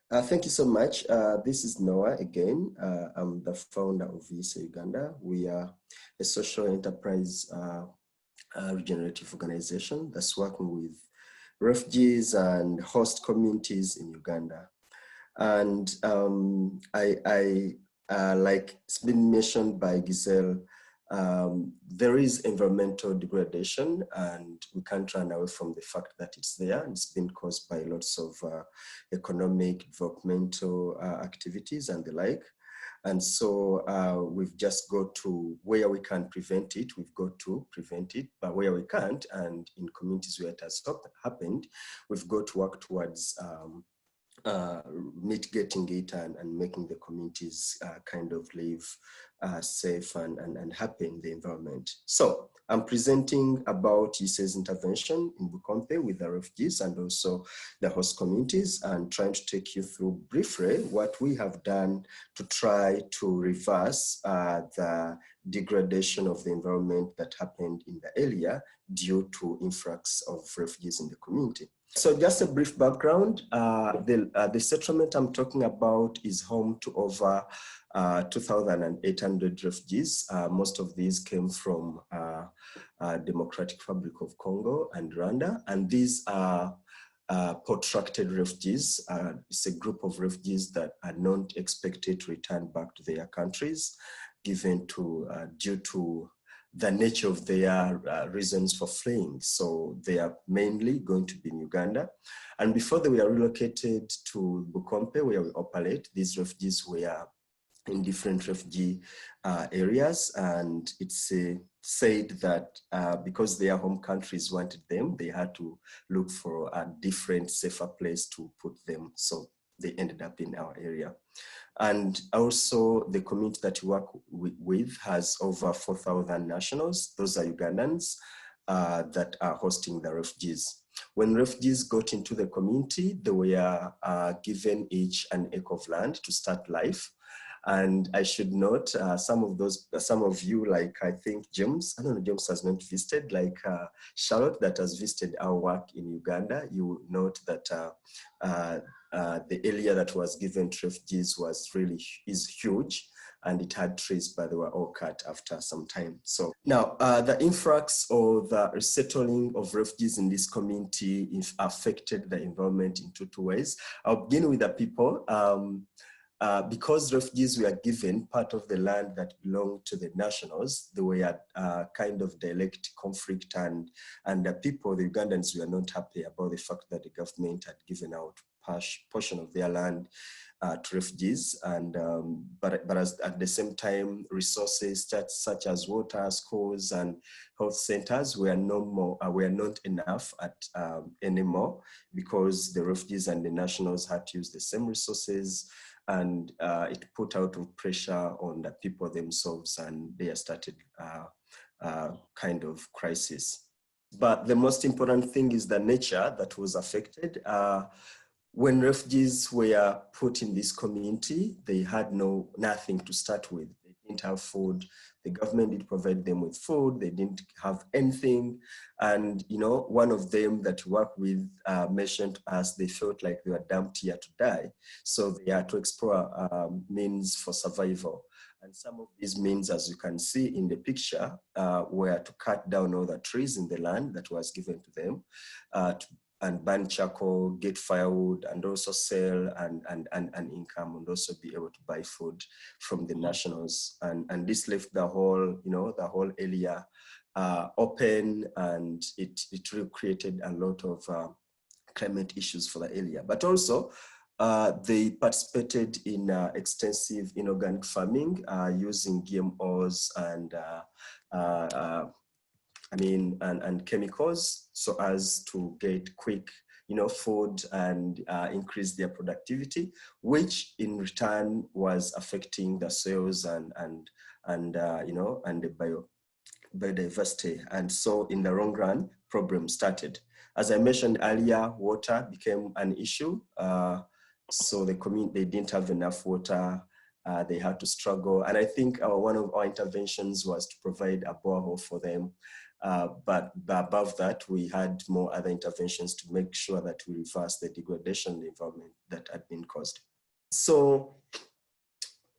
Thank you so much. This is Noah again. I'm the founder of Visa Uganda. We are a social enterprise regenerative organization that's working with refugees and host communities in Uganda. And like it's been mentioned by Giselle, there is environmental degradation and we can't run away from the fact that it's there. It's been caused by lots of economic, developmental activities and the like. And so we've just got to where we can prevent it, we've got to prevent it, but where we can't, and in communities where it has happened, we've got to work towards mitigating it and making the communities kind of live safe and happy in the environment. So I'm presenting about ISE's intervention in Bukombe with the refugees and also the host communities, and trying to take you through briefly what we have done to try to reverse the degradation of the environment that happened in the area due to influx of refugees in the community. So just a brief background, the settlement I'm talking about is home to over 2,800 refugees. Most of these came from Democratic Republic of Congo and Rwanda, and these are protracted refugees. It's a group of refugees that are not expected to return back to their countries, given to due to the nature of their reasons for fleeing. So they are mainly going to be in Uganda. And before they were relocated to Bukombe, where we operate, these refugees were in different refugee areas. And it's said that because their home countries wanted them, they had to look for a different, safer place to put them. So they ended up in our area. And also the community that we work with has over 4,000 nationals. Those are Ugandans that are hosting the refugees. When refugees got into the community, they were given each an acre of land to start life. And I should note, some of you, like I think James, I don't know, James has not visited, like Charlotte that has visited our work in Uganda, you will note that the area that was given to refugees is huge, and it had trees, but they were all cut after some time. So now the influx or the resettling of refugees in this community affected the environment in two ways. I'll begin with the people. Because refugees were given part of the land that belonged to the nationals, they were kind of dialect conflict, and the people, the Ugandans, were not happy about the fact that the government had given out portion of their land to refugees, and but at the same time, resources such as water, schools, and health centers were not enough anymore, because the refugees and the nationals had to use the same resources. And it put out of pressure on the people themselves, and they started kind of crisis. But the most important thing is the nature that was affected. When refugees were put in this community, they had nothing to start with. They didn't have food. The government did provide them with food. They didn't have anything. And, you know, one of them that we work with mentioned to us, they felt like they were dumped here to die. So they had to explore means for survival. And some of these means, as you can see in the picture, were to cut down all the trees in the land that was given to them, and burn charcoal, get firewood, and also sell and income, and also be able to buy food from the nationals. And this left the whole, the whole area open, and it really created a lot of climate issues for the area. But also, they participated in extensive inorganic farming using GMOs and chemicals, so as to get quick, food and increase their productivity, which in return was affecting the soils and the biodiversity. And so in the long run, problems started. As I mentioned earlier, water became an issue. So the community, they didn't have enough water. They had to struggle. And I think one of our interventions was to provide a borehole for them. But above that, we had more other interventions to make sure that we reverse the degradation in the environment that had been caused. So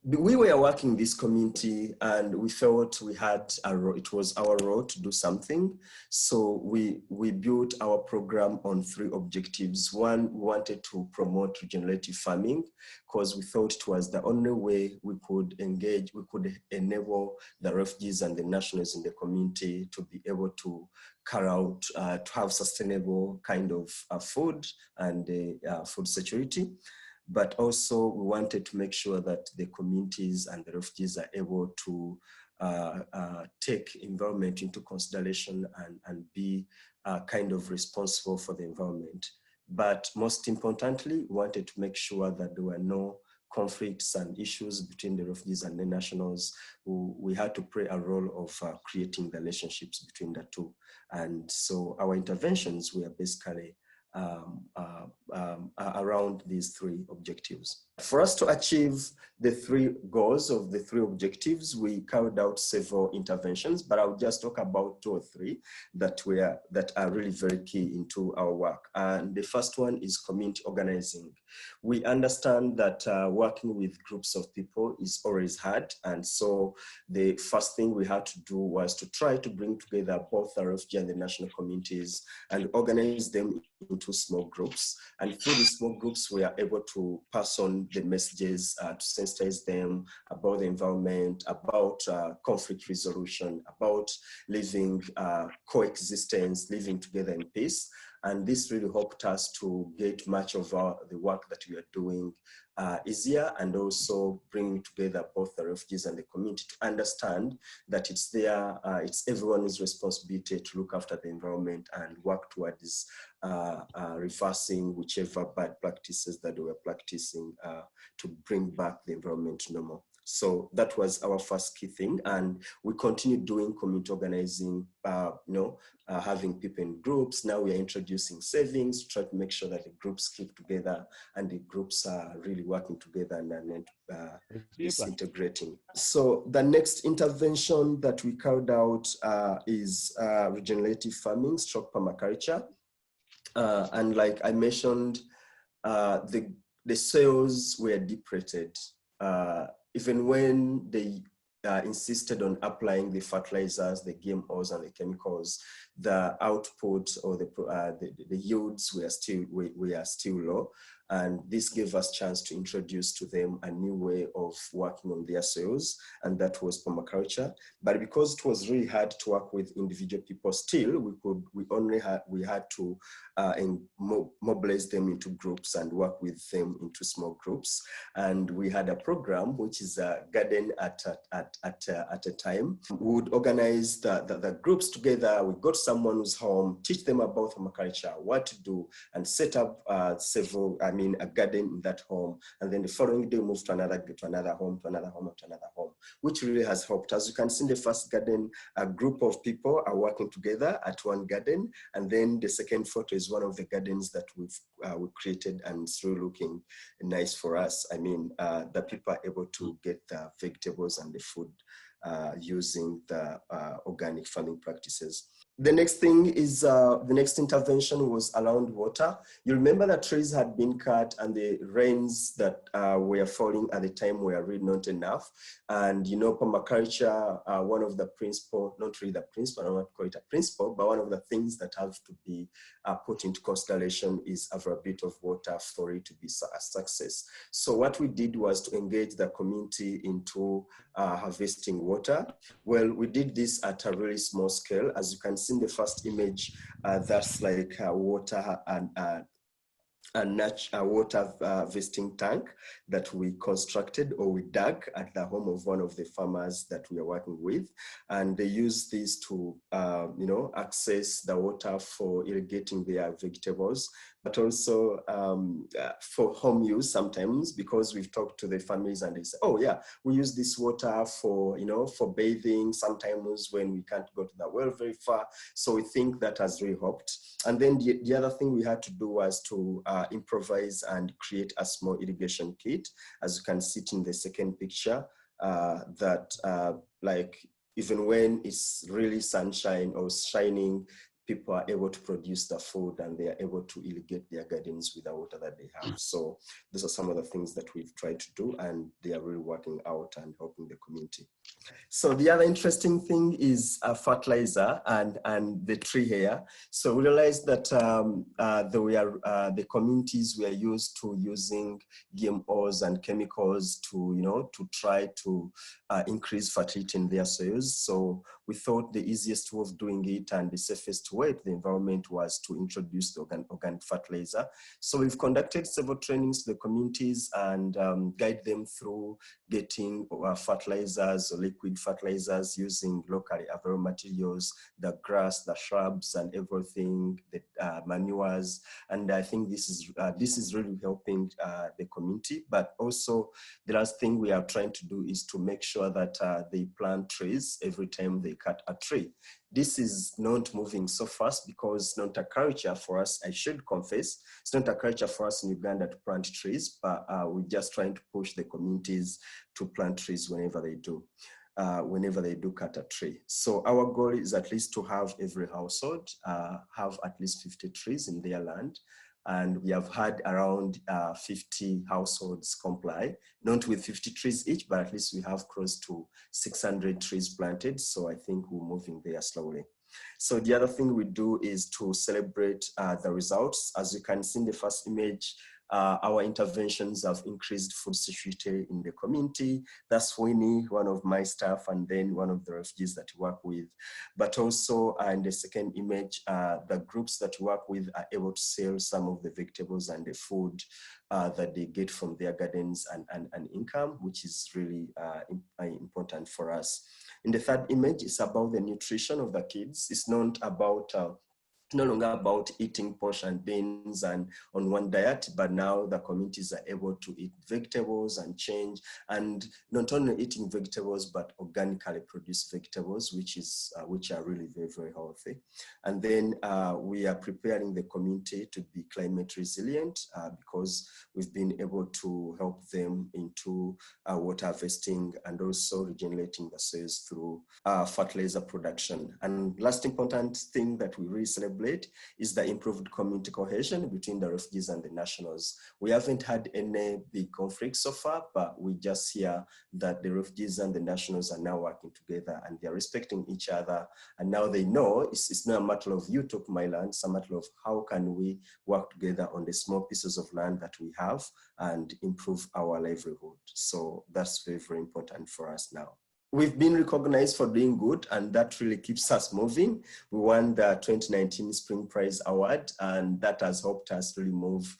we were working this community and we felt we had it was our role to do something. So we built our program on 3 objectives. One, we wanted to promote regenerative farming because we thought it was the only way we could engage, we could enable the refugees and the nationals in the community to be able to carry out, to have sustainable kind of food and food security. But also we wanted to make sure that the communities and the refugees are able to take environment into consideration and be kind of responsible for the environment. But most importantly, we wanted to make sure that there were no conflicts and issues between the refugees and the nationals. We had to play a role of creating the relationships between the two. And so our interventions were basically around these 3 objectives. For us to achieve the 3 goals of the 3 objectives, we carried out several interventions, but I'll just talk about 2 or 3 that are really very key into our work. And the first one is community organizing. We understand that working with groups of people is always hard, and so the first thing we had to do was to try to bring together both the refugee and the national communities and organize them into small groups. And through these small groups, we are able to pass on the messages to sensitize them about the environment, about conflict resolution, about living coexistence, living together in peace. And this really helped us to get much of the work that we are doing easier, and also bringing together both the refugees and the community to understand that it's everyone's responsibility to look after the environment and work towards reversing whichever bad practices that they were practicing to bring back the environment to normal. So that was our first key thing, and we continued doing community organizing, having people in groups. Now we are introducing savings to try to make sure that the groups keep together and the groups are really working together and disintegrating. So the next intervention that we carried out is regenerative farming, stroke permaculture. And like I mentioned, the soils were depleted. Even when they insisted on applying the fertilizers, the GMOs, and the chemicals, the output or the yields were still low. And this gave us a chance to introduce to them a new way of working on their soils, and that was permaculture. But because it was really hard to work with individual people, still we had to mobilize them into groups and work with them into small groups. And we had a program which is a garden at a time. We would organize the groups together. We got someone who's home, teach them about permaculture, what to do, and set up a garden in that home. And then the following day, move to another home, to another home, to another home, which really has helped. As you can see in the first garden, a group of people are working together at one garden. And then the second photo is one of the gardens that we've created, and it's really looking nice for us. The people are able to get the vegetables and the food using the organic farming practices. The next thing is, the next intervention was around water. You remember that trees had been cut and the rains that were falling at the time were really not enough. And permaculture, one of the principle, not really the principle, I don't want to call it a principle, but one of the things that have to be put into consideration is availability of water for it to be a success. So what we did was to engage the community into harvesting water. Well, we did this at a really small scale. As you can see in the first image, that's like water and a water harvesting tank that we constructed or we dug at the home of one of the farmers that we are working with. And they use this to, access the water for irrigating their vegetables, but also for home use sometimes, because we've talked to the families and they say, oh yeah, we use this water for, for bathing sometimes when we can't go to the well very far. So we think that has really helped. And then the other thing we had to do was to improvise and create a small irrigation kit. As you can see in the second picture, even when it's really sunshine or shining, people are able to produce the food and they are able to irrigate their gardens with the water that they have. So those are some of the things that we've tried to do, and they are really working out and helping the community. So the other interesting thing is fertilizer and the tree here. So we realized that the communities were used to using GMOs and chemicals to try to increase fertility in their soils. So we thought the easiest way of doing it and the safest way to the environment was to introduce the organic fertilizer. So we've conducted several trainings to the communities and guide them through getting fertilizers or liquid fertilizers using locally available materials, the grass, the shrubs, and everything, the manures. And I think this is really helping the community. But also, the last thing we are trying to do is to make sure that they plant trees every time they cut a tree. This is not moving so fast because it's not a culture for us, I should confess. It's not a culture for us in Uganda to plant trees, but we're just trying to push the communities to plant trees whenever they do cut a tree. So our goal is at least to have every household have at least 50 trees in their land. And we have had around 50 households comply, not with 50 trees each, but at least we have close to 600 trees planted. So I think we're moving there slowly. So the other thing we do is to celebrate the results. As you can see in the first image, our interventions have increased food security in the community. That's Winnie, one of my staff, and then one of the refugees that we work with. But also in the second image, the groups that we work with are able to sell some of the vegetables and the food that they get from their gardens and income, which is really important for us. In the third image, it's about the nutrition of the kids. It's not about no longer about eating posh and beans and on one diet, but now the communities are able to eat vegetables and change, and not only eating vegetables, but organically produced vegetables, which are really very, very healthy. And then we are preparing the community to be climate resilient because we've been able to help them into water harvesting and also regenerating the soils through fertilizer production. And last important thing that we really celebrate is the improved community cohesion between the refugees and the nationals. We haven't had any big conflicts so far, but we just hear that the refugees and the nationals are now working together and they're respecting each other. And now they know it's not a matter of you took my land, it's a matter of how can we work together on the small pieces of land that we have and improve our livelihood. So that's very, very important for us now. We've been recognized for doing good, and that really keeps us moving. We won the 2019 Spring Prize Award, and that has helped us really move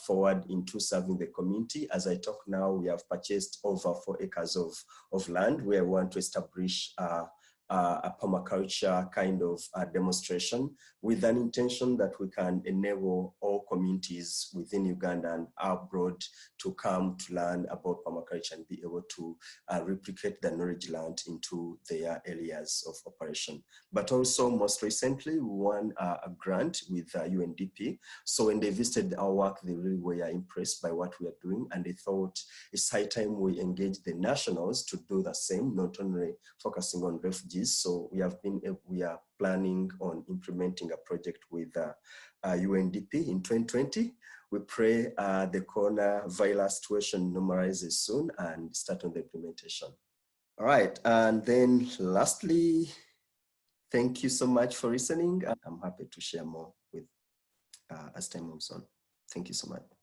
forward into serving the community. As I talk now, we have purchased over 4 acres of land where we want to establish a permaculture kind of demonstration with an intention that we can enable all communities within Uganda and abroad to come to learn about permaculture and be able to replicate the knowledge learned into their areas of operation. But also most recently, we won a grant with UNDP. So when they visited our work, they really were impressed by what we are doing, and they thought it's high time we engage the nationals to do the same, not only focusing on refugees. So we are planning on implementing a project with UNDP in 2020. We pray the coronavirus situation normalizes soon and start on the implementation. All right, and then lastly, thank you so much for listening. I'm happy to share more with as time moves on. Thank you so much.